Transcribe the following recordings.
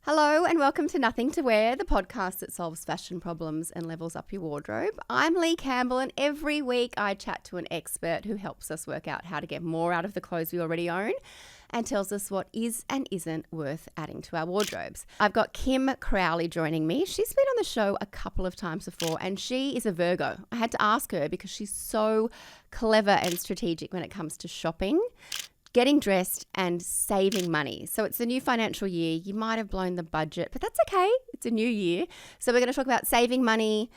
Hello and welcome to Nothing to Wear, the podcast that solves fashion problems and levels up your wardrobe. I'm Leigh Campbell, and every week I chat to an expert who helps us work out how to get more out of the clothes we already own and tells us what is and isn't worth adding to our wardrobes. I've got Kim Crowley joining me. She's been on the show a couple of times before, and she is a Virgo. I had to ask her because she's so clever and strategic when it comes to shopping, getting dressed and saving money. So it's the new financial year. You might have blown the budget, but that's okay. It's a new year. So we're going to talk about saving money,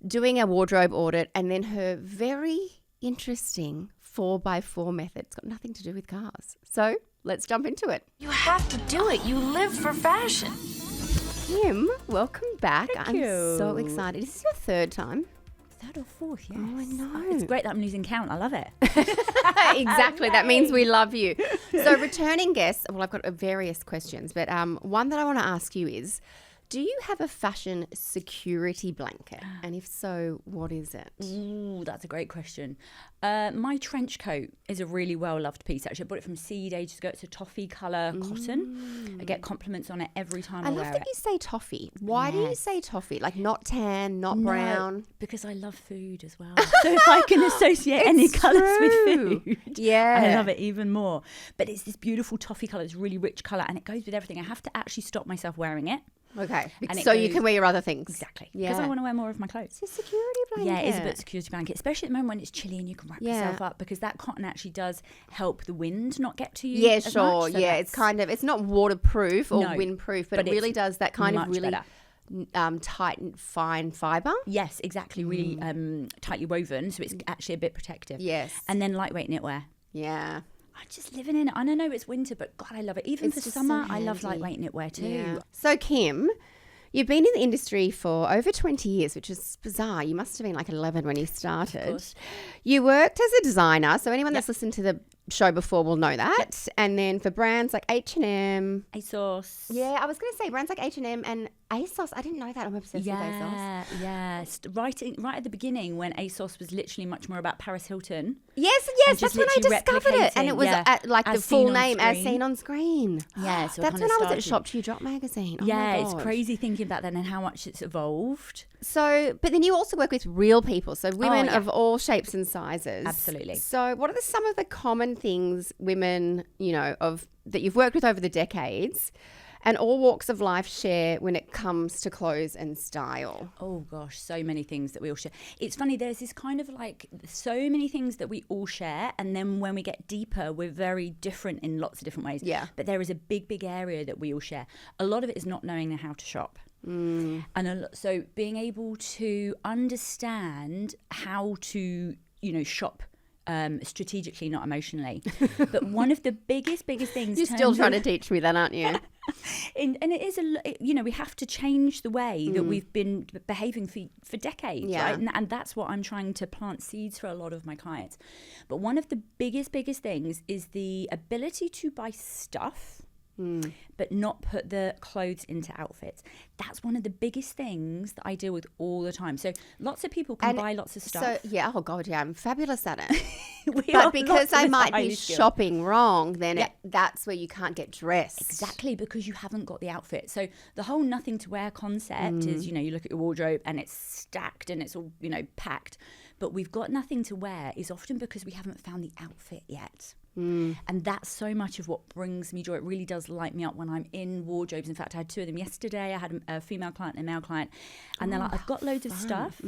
doing a wardrobe audit, and then her very interesting 4x4 method. It's got nothing to do with cars. So let's jump into it. You have to do it. You live for fashion. Kim, welcome back. Thank I'm you. so excited. Is this your third time? Third or fourth, yes. Oh, I know. It's great that I'm losing count. I love it. Exactly. That means we love you. So returning guests, well, I've got various questions, but one that I want to ask you is, do you have a fashion security blanket? And if so, what is it? Ooh, that's a great question. My trench coat is a really well-loved piece, actually. I bought it from Seed ages ago. It's a toffee colour cotton. I get compliments on it every time I wear it. I love that you say toffee. Why do you say toffee? Like not tan, not brown? Because I love food as well. So if I can associate any colours with food, I love it even more. But it's this beautiful toffee colour, this really rich colour, and it goes with everything. I have to actually stop myself wearing it. Okay, so you can wear your other things. Exactly. Because I want to wear more of my clothes. It's a security blanket. Yeah, it is a bit of a security blanket, especially at the moment when it's chilly and you can wrap yourself up, because that cotton actually does help the wind not get to you. Yeah, as sure. much, so Yeah, it's kind of, it's not waterproof or windproof, but it really does that kind of really tight and fine fibre. Yes, exactly. Really tightly woven, so it's actually a bit protective. Yes. And then lightweight knitwear. Yeah. I'm just living in it. I don't know it's winter, but God, I love it. Even for summer, I love lightweight knitwear too. Yeah. So Kim, you've been in the industry for over 20 years, which is bizarre. You must have been like 11 when you started. Of course. You worked as a designer, so anyone that's listened to the show before will know that. Yep. And then for brands like H&M. ASOS. Yeah, I was going to say brands like H&M and ASOS. I didn't know that. I'm obsessed with ASOS. Yeah. Right at the beginning when ASOS was literally much more about Paris Hilton. Yes, that's when I discovered it. And it was the full name, As Seen on Screen. Yeah, so that's when I was at Shop to Drop magazine. Oh yeah, my it's God. crazy thinking about that and how much it's evolved. So, but then you also work with real people, so women of all shapes and sizes. Absolutely. So what are some of the common things women, that you've worked with over the decades and all walks of life share when it comes to clothes and style? Oh gosh, so many things that we all share. It's funny, there's this kind of like so many things that we all share, and then when we get deeper, we're very different in lots of different ways. Yeah. But there is a big area that we all share. A lot of it is not knowing how to shop. And so being able to understand how to, shop strategically, not emotionally. But one of the biggest things... You're still trying to teach me that, aren't you? And it is, we have to change the way that we've been behaving for decades, right? And that's what I'm trying to plant seeds for a lot of my clients. But one of the biggest things is the ability to buy stuff, but not put the clothes into outfits. That's one of the biggest things that I deal with all the time. So lots of people can buy lots of stuff. So, I'm fabulous at it. But because I might be shopping wrong, then that's where you can't get dressed. Exactly, because you haven't got the outfit. So the whole nothing to wear concept is, you look at your wardrobe and it's stacked and it's all, packed. But we've got nothing to wear is often because we haven't found the outfit yet. And that's so much of what brings me joy. It really does light me up when I'm in wardrobes. In fact, I had two of them yesterday. I had a female client and a male client, and they're like, I've got loads of stuff,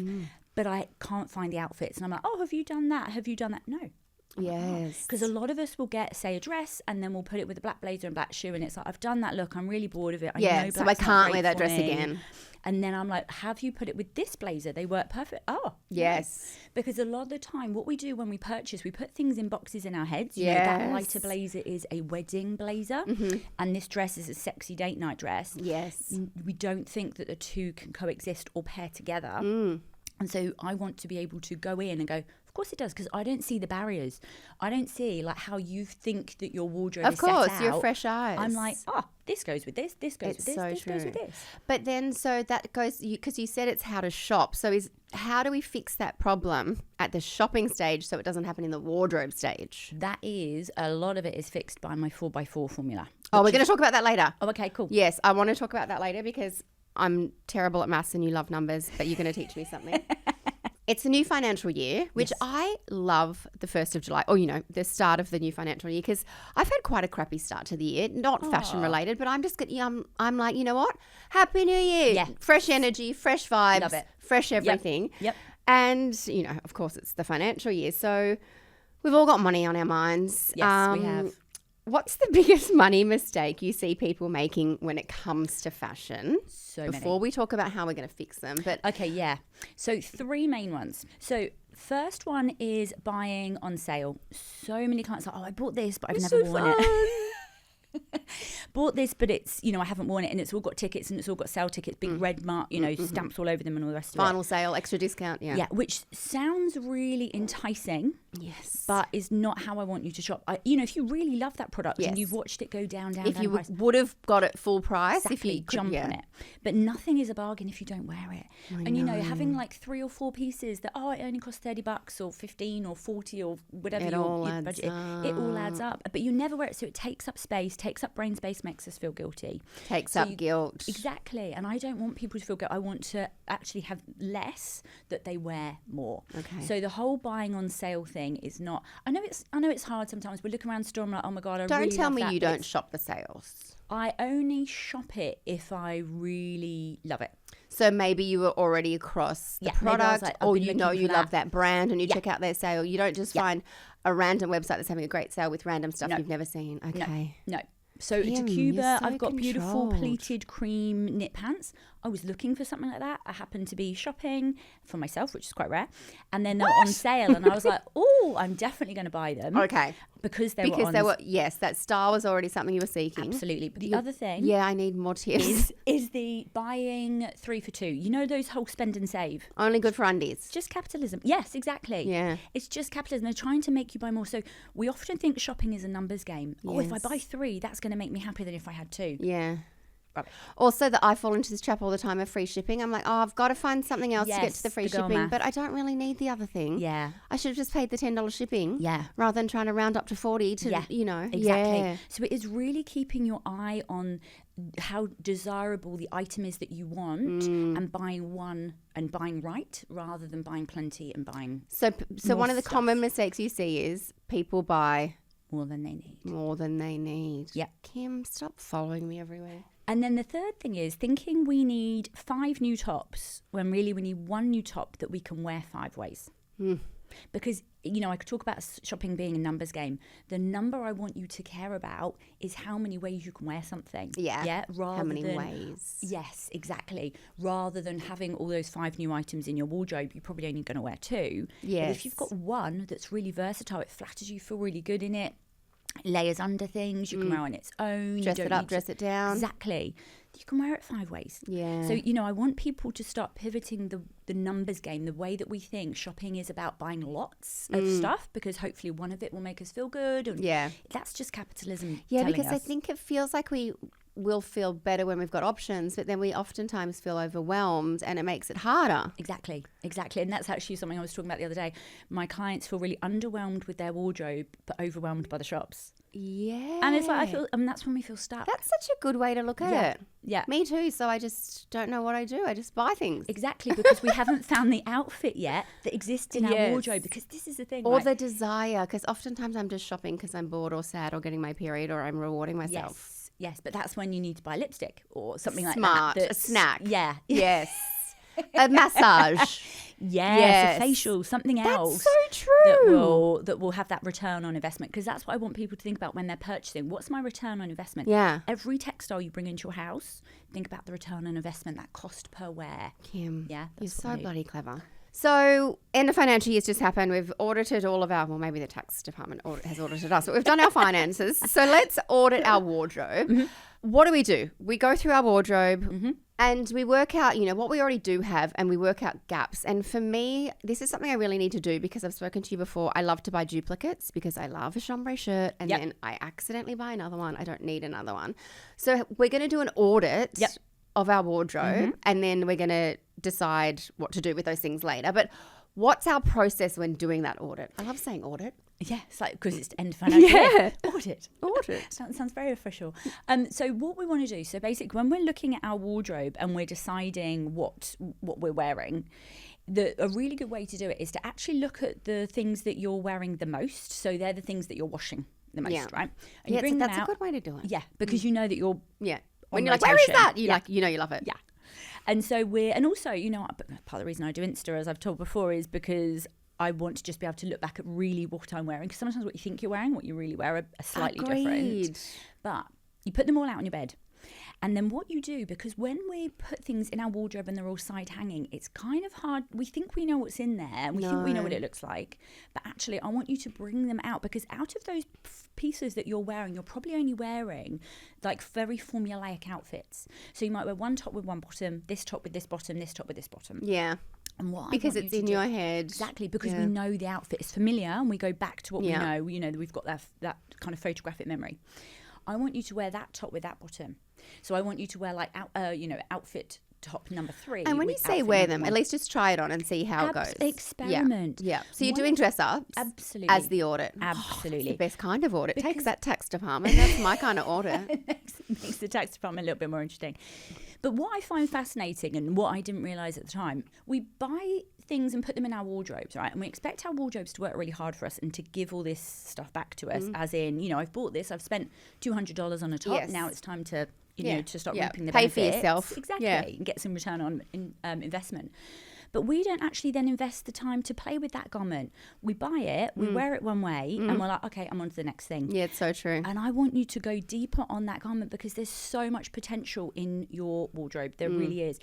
but I can't find the outfits. And I'm like, oh, have you done that? Have you done that? No. Yes. Because a lot of us will get, say, a dress and then we'll put it with a black blazer and black shoe, and it's like, I've done that look, I'm really bored of it. I know so I can't wear that dress again. And then I'm like, have you put it with this blazer? They work perfect. Oh, yes. Because a lot of the time, what we do when we purchase, we put things in boxes in our heads. You know, that lighter blazer is a wedding blazer, and this dress is a sexy date night dress. Yes. We don't think that the two can coexist or pair together. And so I want to be able to go in and go, of course it does, because I don't see the barriers. I don't see like how you think that your wardrobe is set out. Of course, your fresh eyes. I'm like, this goes with this, this goes with this, this goes with this. But then, so that goes, because you said it's how to shop. So how do we fix that problem at the shopping stage so it doesn't happen in the wardrobe stage? That is, a lot of it is fixed by my 4x4 formula. Oh, we're going to talk about that later. Oh, okay, cool. Yes, I want to talk about that later because I'm terrible at maths and you love numbers, but you're going to teach me something. It's the new financial year, which Yes. I love the 1st of July, or, the start of the new financial year, because I've had quite a crappy start to the year, not fashion related, but I'm just I'm like, you know what? Happy New Year. Yeah. Fresh energy, fresh vibes, Love it. fresh everything. Yep. And, of course, it's the financial year. So we've all got money on our minds. Yes, we have. What's the biggest money mistake you see people making when it comes to fashion? So Before we talk about how we're going to fix them. But Okay, yeah. So 3 main ones. So first one is buying on sale. So many clients are, I bought this, but I've never worn it. Bought this, but it's, I haven't worn it, and it's all got tickets and it's all got sale tickets, big red mark, stamps all over them and all the rest of it. Final sale, extra discount, yeah. Yeah, which sounds really enticing. Yes. But is not how I want you to shop. If you really love that product and Yes. you've watched it go down if in you price, would have got it full price, exactly, if you could, jump on it. But nothing is a bargain if you don't wear it. And having like 3 or 4 pieces that it only costs $30 or 15 or 40 or whatever It your all adds budget is, it all adds up. But you never wear it, so it takes up space, takes up brain space, makes us feel guilty. Takes up guilt. Exactly. And I don't want people to feel guilt. I want to actually have less that they wear more. Okay. So the whole buying on sale thing is not. I know it's hard sometimes. We look around the store and I'm like, oh my God, I Don't really tell love me that, you but don't shop the sales. I only shop it if I really love it. So maybe you were already across the Yeah, maybe I was product, like, I've or been you looking for love that. that brand and you Yeah. check out their sale. You don't just find a random website that's having a great sale with random stuff No. you've never seen. Okay. No. So Kim, to you're Cuba, so I've got beautiful controlled. pleated cream knit pants. I was looking for something like that. I happened to be shopping for myself, which is quite rare. And then they were on sale and I was like, oh, I'm definitely going to buy them. Okay. Because they were on yes, that style was already something you were seeking. Absolutely. But the other thing Yeah, I need more tips. is the buying 3 for 2. You know those whole spend and save? Only good for undies. It's just capitalism. Yes, exactly. Yeah. It's just capitalism. They're trying to make you buy more. So we often think shopping is a numbers game. Oh, if I Yes. buy 3, that's going to make me happier than if I had 2. Yeah. Rubbish. Also, that I fall into this trap all the time of free shipping. I'm like, I've got to find something else to get Yes, to the free the girl shipping, math. but I don't really need the other thing. Yeah. I should have just paid the $10 shipping. Yeah. Rather than trying to round up to 40 to, Exactly. Yeah. So it is really keeping your eye on how desirable the item is that you want and buying one and buying right rather than buying plenty and buying So more one of the stuff. common mistakes you see is people buy more than they need. more than they need. Yeah. Kim, stop following me everywhere. And then the third thing is thinking we need 5 new tops when really we need 1 new top that we can wear 5 ways. Because, I could talk about shopping being a numbers game. The number I want you to care about is how many ways you can wear something. Yeah. Yeah. Rather How many than, ways? Yes, exactly. Rather than having all those 5 new items in your wardrobe, you're probably only going to wear 2. But Yes. if you've got 1 that's really versatile, it flatters you, feel really good in it, layers under things, you can wear on its own. Dress you it don't up, need dress it down. Exactly. You can wear it 5 ways. Yeah. So, I want people to start pivoting the numbers game, the way that we think shopping is about buying lots of stuff, because hopefully one of it will make us feel good. And Yeah. that's just capitalism. Yeah, telling because I us. think it feels like we will feel better when we've got options, but then we oftentimes feel overwhelmed and it makes it harder. Exactly. And that's actually something I was talking about the other day. My clients feel really underwhelmed with their wardrobe, but overwhelmed by the shops. Yeah. And it's like, that's when we feel stuck. That's such a good way to look at it. Yeah. Me too. So I just don't know what I do. I just buy things. Exactly, because we haven't found the outfit yet that exists in our Yes. wardrobe, because this is the thing. Or right? the desire, because oftentimes I'm just shopping because I'm bored or sad or getting my period or I'm rewarding myself. Yes, but that's when you need to buy lipstick or something like Smart, that. a snack. Yeah. Yes. A massage. Yes, a facial, something else. That's so true. That will have that return on investment, because that's what I want people to think about when they're purchasing. What's my return on investment? Yeah. Every textile you bring into your house, think about the return on investment, that cost per wear. Kim, Yeah, you're that's so what I- bloody clever. So, end of financial year's just happened. We've audited all of our, well, maybe the tax department has audited us, but we've done our finances. So, let's audit our wardrobe. Mm-hmm. What do? We go through our wardrobe and we work out, what we already do have, and we work out gaps. And for me, this is something I really need to do, because I've spoken to you before. I love to buy duplicates because I love a chambray shirt, and then I accidentally buy another one. I don't need another one. So, we're going to do an audit of our wardrobe, and then we're going to decide what to do with those things later. But what's our process when doing that audit? I love saying audit. Yeah, it's like, because it's the end of financial year. Audit. Sounds very official. So what we want to do, so basically when we're looking at our wardrobe and we're deciding what we're wearing, a really good way to do it is to actually look at the things that you're wearing the most. So they're the things that you're washing the most, right? And you bring them that's out. a good way to do it. Yeah, because you know that you're when you're like, where is that? You like, you love it. Yeah. And so and also, part of the reason I do Insta, as I've told before, is because I want to just be able to look back at really what I'm wearing. Because sometimes what you think you're wearing, what you really wear are slightly different. But you put them all out on your bed. And then what you do, because when we put things in our wardrobe and they're all side hanging, it's kind of hard. We think we know what's in there and we think we know what it looks like. But actually, I want you to bring them out, because out of those pieces that you're wearing, you're probably only wearing like very formulaic outfits. So you might wear one top with one bottom, this top with this bottom, this top with this bottom. Yeah. And what because it's in your head. Exactly, because we know the outfit is familiar and we go back to what we know. You know, that we've got that kind of photographic memory. I want you to wear that top with that bottom. So I want you to wear like outfit top number 3. And when you say wear them, at least just try it on and see how it goes. Experiment. Yeah. So you're doing dress ups. Absolutely. As the audit. Absolutely. It's the best kind of audit. Takes that tax department. That's my kind of audit. Makes the tax department a little bit more interesting. But what I find fascinating, and what I didn't realise at the time, we buy things and put them in our wardrobes, right? And we expect our wardrobes to work really hard for us and to give all this stuff back to us, as in, I've bought this, I've spent $200 on a top, now it's time to, to start reaping the benefits. Pay for yourself. Exactly, and get some return on investment. But we don't actually then invest the time to play with that garment. We buy it, we wear it one way, and we're like, okay, I'm on to the next thing. Yeah, it's so true. And I want you to go deeper on that garment, because there's so much potential in your wardrobe. There really is.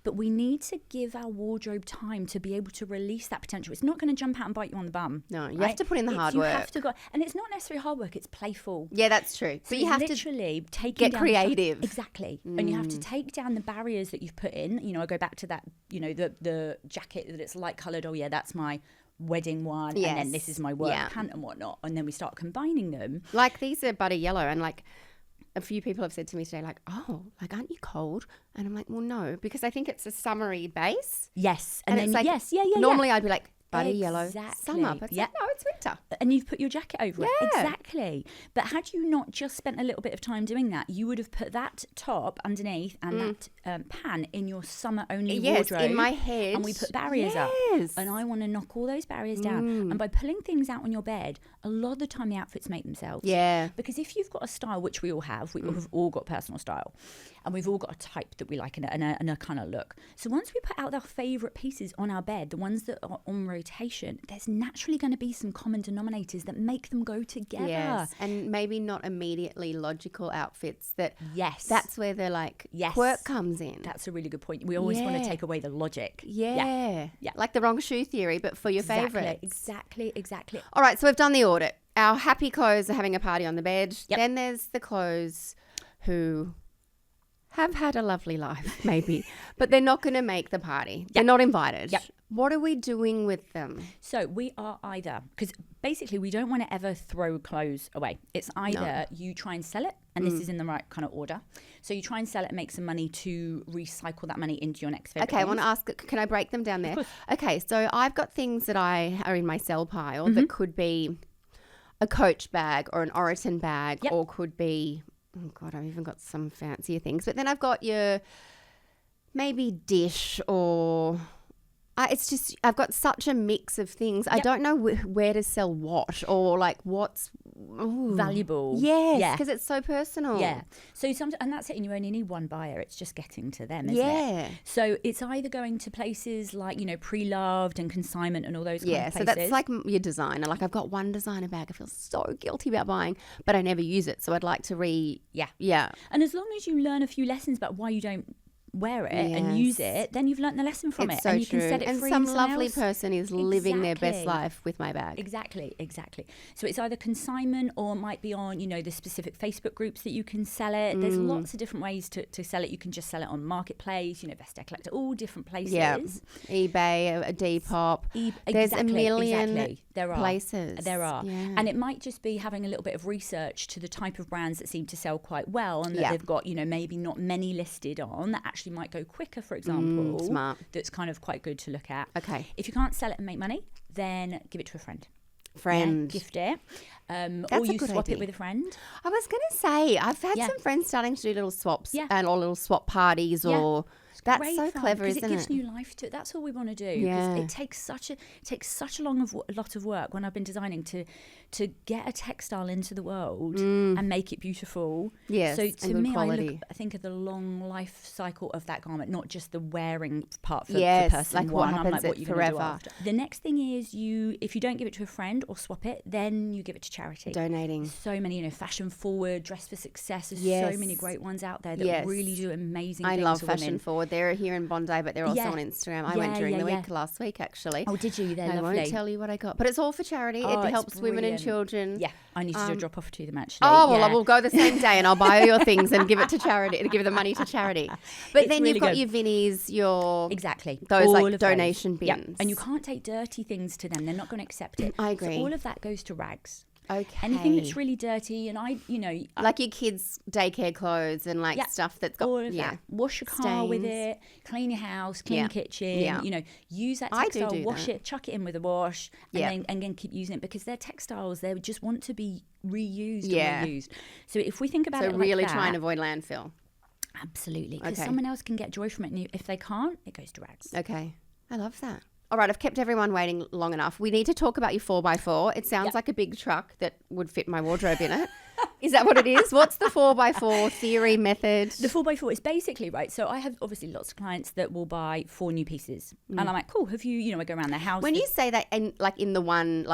But we need to give our wardrobe time to be able to release that potential. It's not going to jump out and bite you on the bum. No, you have to put in the hard work. You have to go, and it's not necessarily hard work, it's playful. Yeah, that's true. So but you have literally to get creative. Exactly. And you have to take down the barriers that you've put in. I go back to that, the jacket that it's light coloured. Oh yeah, that's my wedding one. Yes. And then this is my work pant and whatnot. And then we start combining them. Like these are butter yellow, and like a few people have said to me today, like, oh, like, aren't you cold? And I'm like, well, no, because I think it's a summery base. Yes. And then, it's like, normally I'd be like, butter yellow, summer. But it's like, no, it's winter. And you've put your jacket over it. Exactly. But had you not just spent a little bit of time doing that, you would have put that top underneath and that pan in your summer-only wardrobe. In my head. And we put barriers up. And I want to knock all those barriers down. And by pulling things out on your bed, a lot of the time the outfits make themselves. Yeah. Because if you've got a style, which we all have, we've all got personal style, and we've all got a type that we like and a kind of look. So once we put out our favourite pieces on our bed, the ones that are on rotation, there's naturally going to be some common denominators that make them go together. Yes, and maybe not immediately logical outfits that, that's where the Yes. quirk comes in. That's a really good point. We always want to take away the logic. Yeah. Like the wrong shoe theory, but for your favourites. Exactly. All right, so we've done the audit. Our happy clothes are having a party on the bed. Yep. Then there's the clothes who have had a lovely life, maybe, but they're not going to make the party. They're not invited. Yep. What are we doing with them? So we are either, because basically we don't want to ever throw clothes away. It's either you try and sell it, and this is in the right kind of order. So you try and sell it and make some money to recycle that money into your next favourite. Okay, I want to ask, can I break them down there? Okay, so I've got things that I are in my sell pile that could be a Coach bag or an Oroton bag, or could be, oh God, I've even got some fancier things. But then I've got your maybe dish or... it's just, I've got such a mix of things. I don't know where to sell what or like what's valuable. Yes, because it's so personal. Yeah. So and that's it. And you only need one buyer. It's just getting to them, isn't it? So it's either going to places like, pre-loved and consignment and all those kind of places. So that's like your designer. Like I've got one designer bag I feel so guilty about buying, but I never use it. So I'd like to Yeah. And as long as you learn a few lessons about why you don't wear it and use it, then you've learnt the lesson from it, so and you true. can set it and free. Some and lovely else. person is living their best life with my bag. Exactly. So it's either consignment or it might be on, the specific Facebook groups that you can sell it. There's lots of different ways to sell it. You can just sell it on Marketplace, Vestiaire Collector, all different places. Yeah, eBay, a Depop. There's a million places. There are. Yeah. And it might just be having a little bit of research to the type of brands that seem to sell quite well and that they've got, maybe not many listed on that actually might go quicker, for example. Smart. That's kind of quite good to look at. Okay. If you can't sell it and make money, then give it to a friend. Friend. gift it. That's Or a you good swap idea. it with a friend. I was going to say, I've had Yeah. some friends starting to do little swaps Yeah. and or little swap parties Yeah. or that's Great so fun, clever, 'cause isn't it gives it? new life to it. That's all we want to do. 'Cause Yeah. it takes such a lot of work when I've been designing to get a textile into the world and make it beautiful. Yes, So and to good me, quality. I think of the long life cycle of that garment, not just the wearing part for Yes, person like what one. I'm happens like, what it you going to do forever. after? The next thing is if you don't give it to a friend or swap it, then you give it to charity. Donating. So many, fashion forward, dress for success. There's Yes. so many great ones out there that Yes. really do amazing I things love for Fashion women. Forward. They're here in Bondi, but they're also Yeah. on Instagram. I went during the week last week, actually. Oh, did you? They're I lovely. won't tell you what I got, but it's all for charity. Oh, It it's helps women and brilliant. children. Yeah, I need to do a drop off to them actually. Oh, well, yeah. I will go the same day and I'll buy all your things and give it to charity, and give the money to charity. But It's then really you've got good. your Vinnies, your Exactly. those All like of donation those. Yep. bins. And you can't take dirty things to them. They're not going to accept it. I agree. So all of that goes to rags. Okay. Anything that's really dirty, and like your kids' daycare clothes and like Yeah. stuff that's got all of that. Wash your car with Stains. it, clean your house, clean Yeah. your kitchen, Yeah. Use that I do textile, do wash that. it, chuck it in with a wash, Yeah. and then keep using it because they're textiles. They just want to be reused Yeah. and reused. So if we think about So it like really that, try and avoid landfill. absolutely, because Okay. someone else can get joy from it, and if they can't, it goes to rags. Okay. I love that. All right, I've kept everyone waiting long enough. We need to talk about your 4x4. It sounds like a big truck that would fit my wardrobe in it. Is that what it is? What's the 4x4 theory method? The 4x4 is basically, right, so I have obviously lots of clients that will buy 4 new pieces. And I'm like, cool, have you, I go around their house. When you say that in the one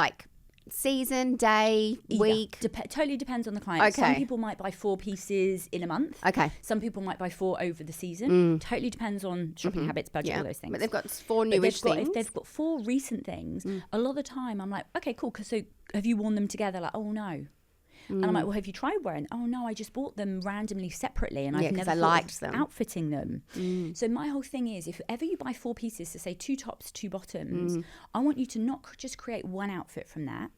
season, day, week. Totally depends on the client. Some Okay. people might buy 4 pieces in a month. Okay. Some people might buy 4 over the season. Totally depends on shopping habits, budget, all those things. But they've got 4 But newish things. if they've got 4 recent things, a lot of the time I'm like, okay, cool. So have you worn them together? Like, oh no. And I'm like, well, have you tried wearing? Oh no, I just bought them randomly separately, and I've 'cause never I thought liked of them. outfitting them. So my whole thing is, if ever you buy 4 pieces, so say 2 tops, 2 bottoms, I want you to not just create one outfit from that,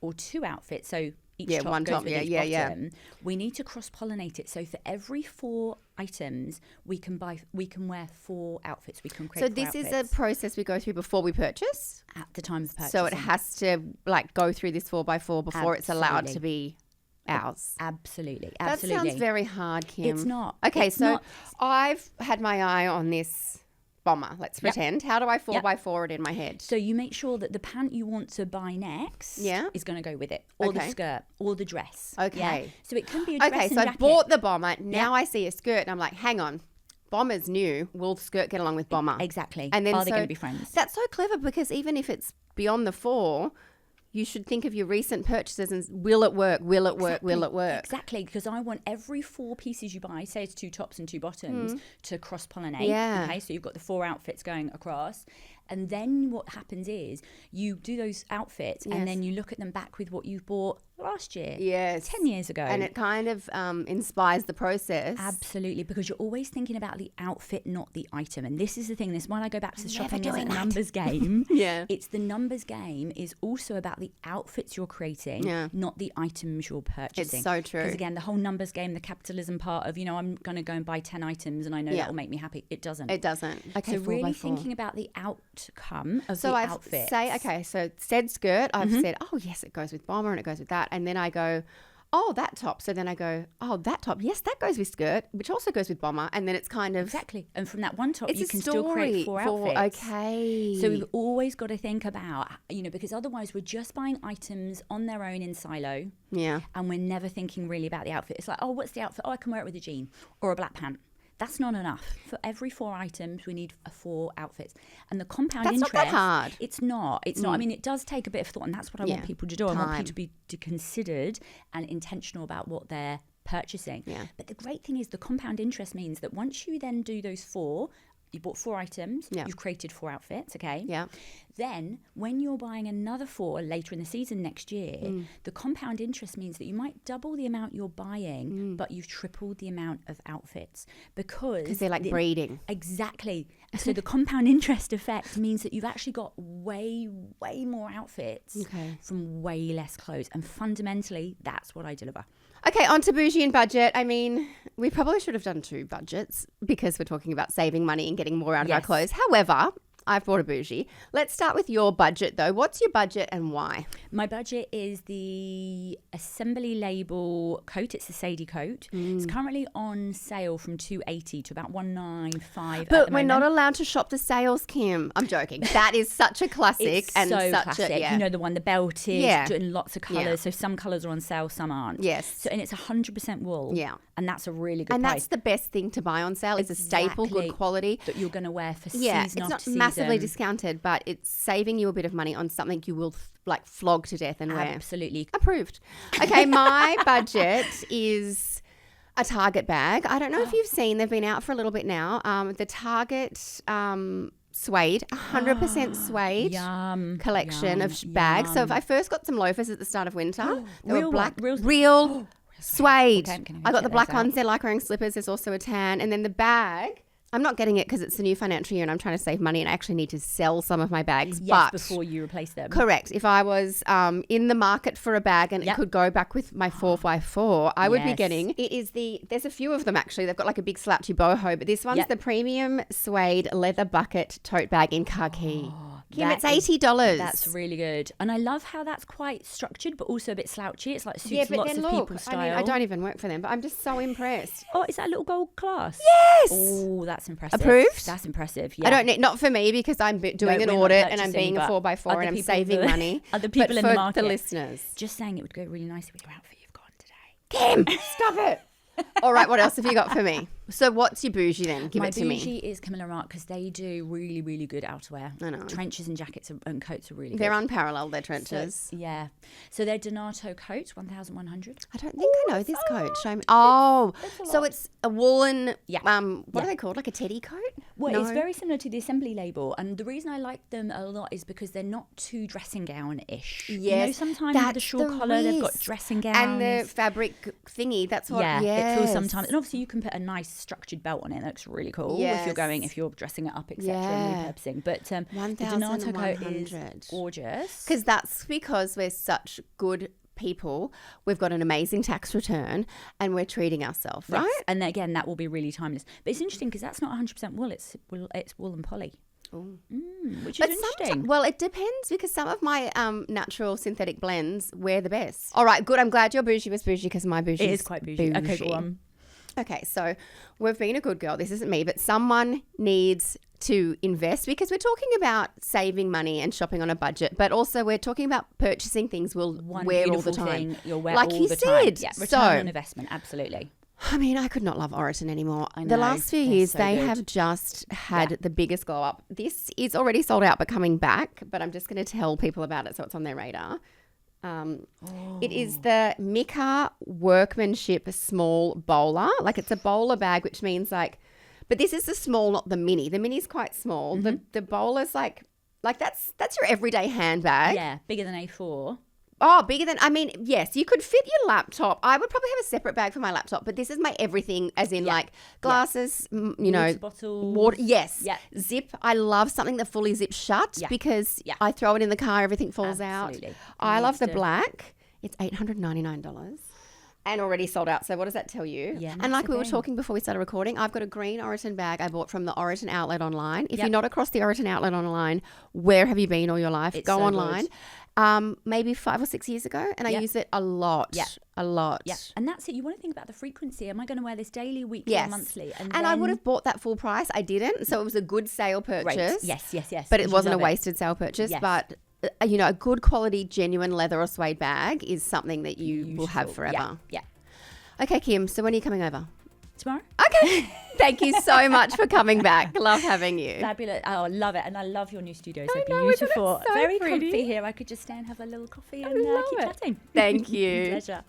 or 2 outfits. So each top one goes top, with each yeah. bottom. We need to cross pollinate it. So for every 4 items, we can wear 4 outfits. We can create. So 4 this is a outfits process we go through before we purchase. at the time of purchase. So it has to go through this 4x4 before it's allowed Absolutely. to be ours. Absolutely. That sounds very hard, Kim. It's not. Okay, It's so not. I've had my eye on this bomber. Let's Yep. pretend. How do I 4x4 Yep. it in my head? So you make sure that the pant you want to buy next is going to go with it, or the Okay. skirt, or the dress. Okay. Yeah? So it can be a dress Okay, and so I jacket. bought the bomber. Now I see a skirt and I'm like, hang on. Bomber's new. Will the skirt get along with bomber? Exactly. And then Are they so going to be friends? That's so clever because even if it's beyond the 4, you should think of your recent purchases and will it work? Will it work? Will it work? Exactly, because I want every 4 pieces you buy, say it's 2 tops and 2 bottoms, to cross-pollinate. Yeah. Okay, so you've got the 4 outfits going across. And then what happens is you do those outfits and then you look at them back with what you bought last year. Yes. 10 years ago. And it kind of inspires the process. Absolutely, because you're always thinking about the outfit, not the item. And this is the thing, this when I go back to the shopping as a doing that. numbers game. Yeah. It's the numbers game is also about the outfits you're creating, not the items you're purchasing. It's so true. Because again, the whole numbers game, the capitalism part of, I'm going to go and buy 10 items and I know that will make me happy. It doesn't. It doesn't. Okay, So really 4x4. thinking about the outcome of So the I've outfit. so said skirt, I've said, oh yes, it goes with bomber and it goes with that. And then I go, oh, that top. So then I go, oh, that top. Yes, that goes with skirt, which also goes with bomber. And then it's kind of Exactly. And from that one top, it's you a can story still create 4 outfits. Okay. So we've always got to think about, because otherwise we're just buying items on their own in silo. Yeah. And we're never thinking really about the outfit. It's like, oh, what's the outfit? Oh, I can wear it with a jean or a black pant. That's not enough. For every 4 items, we need 4 outfits. And the compound That's interest... not that hard. It's not. It's not. I mean, it does take a bit of thought, and that's what I want people to do. I want Time. people to be considered and intentional about what they're purchasing. Yeah. But the great thing is the compound interest means that once you then do those 4... You bought 4 items. Yeah. You've created 4 outfits, okay? Yeah. Then, when you're buying another 4 later in the season next year, the compound interest means that you might double the amount you're buying, but you've tripled the amount of outfits because they're like breeding. Exactly. So the compound interest effect means that you've actually got way, way more outfits from way less clothes. And fundamentally, that's what I deliver. Okay, on to Boujie and budget. I mean, we probably should have done 2 budgets because we're talking about saving money and getting more out of our Yes. clothes. However, I've bought a Boujie. Let's start with your budget though. What's your budget and why? My budget is the assembly label coat. It's the Sadie coat. It's currently on sale from $280 to about $195. But we're not allowed to shop the sales, Kim. I'm joking. That is such a classic. It's and so such classic. A, yeah. You know, the one, the belted, Yeah. in lots of colours. Yeah. So some colours are on sale, some aren't. Yes. So, and it's 100% wool. Yeah. And that's a really good And price. that's the best thing to buy on sale. It's a staple, Exactly. good quality. That you're going to wear for Yeah, season it's not after season. massively discounted, but it's saving you a bit of money on something you will like flog to death and wear. Absolutely. Approved. Okay, my budget is a Target bag. I don't know if you've seen, they've been out for a little bit now. The Target Suede, 100% Suede Yum. collection Yum, of bags. So yum. if I first got some loafers at the start of winter, they Real were black, one, real Suede. Okay, can I I got check the black those out? ones. They're like wearing slippers. There's also a tan. And then the bag, I'm not getting it because it's the new financial year and I'm trying to save money and I actually need to sell some of my bags. Yes, but before you replace them. correct. If I was in the market for a bag and it Yep. could go back with my 4x4, I would be Yes. getting, there's a few of them actually. They've got like a big slouchy boho, but this one's Yep. the premium suede leather bucket tote bag in khaki. Kim, that it's is- $80. That's really good. And I love how that's quite structured, but also a bit slouchy. It's like suits Yeah, but lots then of look, people's style. I mean, I don't even work for them, but I'm just so impressed. Oh, is that a little gold class? Yes. Oh, that's impressive. Approved? That's impressive. Yeah. I don't need, not for me because I'm doing an we're not audit and I'm purchasing, being a but 4x4 other and I'm people saving that- money. other people but in for the market. listeners. Just saying it would go really nicely with your outfit you've got on Kim, today. stop it. All right, what else have you got for me? So what's your Boujie then? Give My it to me. Boujie is Camilla Art because they do really, really good outerwear. I know. Trenches and jackets and coats are really They're good. unparalleled, their trenches. So, yeah. So they're Donato coats, 1,100. I don't think I know this coat. Show me. Oh, so it's a woolen, Yeah. what Yeah. are they called? Like a teddy coat? Well, No. it's very similar to the assembly label, and the reason I like them a lot is because they're not too dressing gown-ish. You know, Yes, sometimes with the that's short the collar, they've got risk. dressing gowns. And the fabric thingy, that's what, yeah, yes. it feels sometimes. And obviously, you can put a nice structured belt on it. That looks really cool if you're dressing it up, etc. Yeah. and repurposing. But the Donato coat is 1,100. gorgeous. Because that's because we're such good people. We've got an amazing tax return and we're treating ourselves, right? Yes. And again, that will be really timeless. But it's interesting because that's not 100% wool. It's wool and poly. Which is interesting. Well, it depends because some of my natural synthetic blends wear the best. All right, good. I'm glad your Boujie was Boujie because my Boujie It is quite bougie. Okay, go on. Okay, so we've been a good girl. This isn't me, but someone needs to invest because we're talking about saving money and shopping on a budget, but also we're talking about purchasing things we'll One wear all the beautiful time. thing you'll wear like all you the said. time. Yeah, return So, on investment, absolutely. I mean, I could not love Oroton anymore. I The know, last few they're years, so they good. have just had the biggest glow up. This is already sold out, but coming back. But I'm just going to tell people about it so it's on their radar. It is the Mica Workmanship small bowler. Like it's a bowler bag, which means like, but this is the small, not the mini. The mini's quite small. The bowler's like that's your everyday handbag. Yeah, bigger than A4. Oh, bigger than, I mean, yes, you could fit your laptop. I would probably have a separate bag for my laptop, but this is my everything, as in like glasses, you know, Water bottles. water. Yes. Yeah. Zip. I love something that fully zips shut because I throw it in the car, everything falls Absolutely. out. I love the Needs to- black. It's $899 and already sold out. So what does that tell you? Yeah, and that's like the we were thing. talking before we started recording, I've got a green Oroton bag I bought from the Oroton outlet online. If Yep. you're not across the Oroton outlet online, where have you been all your life? It's Go so online. good. Maybe 5 or 6 years ago, and I Yep. use it a lot. Yeah. A lot. Yeah, and that's it. You want to think about the frequency. Am I going to wear this daily, weekly, Yes. or monthly? And I would have bought that full price. I didn't, so it was a good sale purchase. Yes. But it You wasn't a love it. wasted sale purchase. Yes. But you know, a good quality, genuine leather or suede bag is something that you will have Useful. forever. Yeah. Okay, Kim. So when are you coming over? Tomorrow? Okay. Thank you so much for coming back. Love having you. Fabulous. Oh, I love it. And I love your new studio. So know, isn't it beautiful. so Very pretty? comfy here. I could just stay and have a little coffee and love keep it. chatting. Thank you. Pleasure.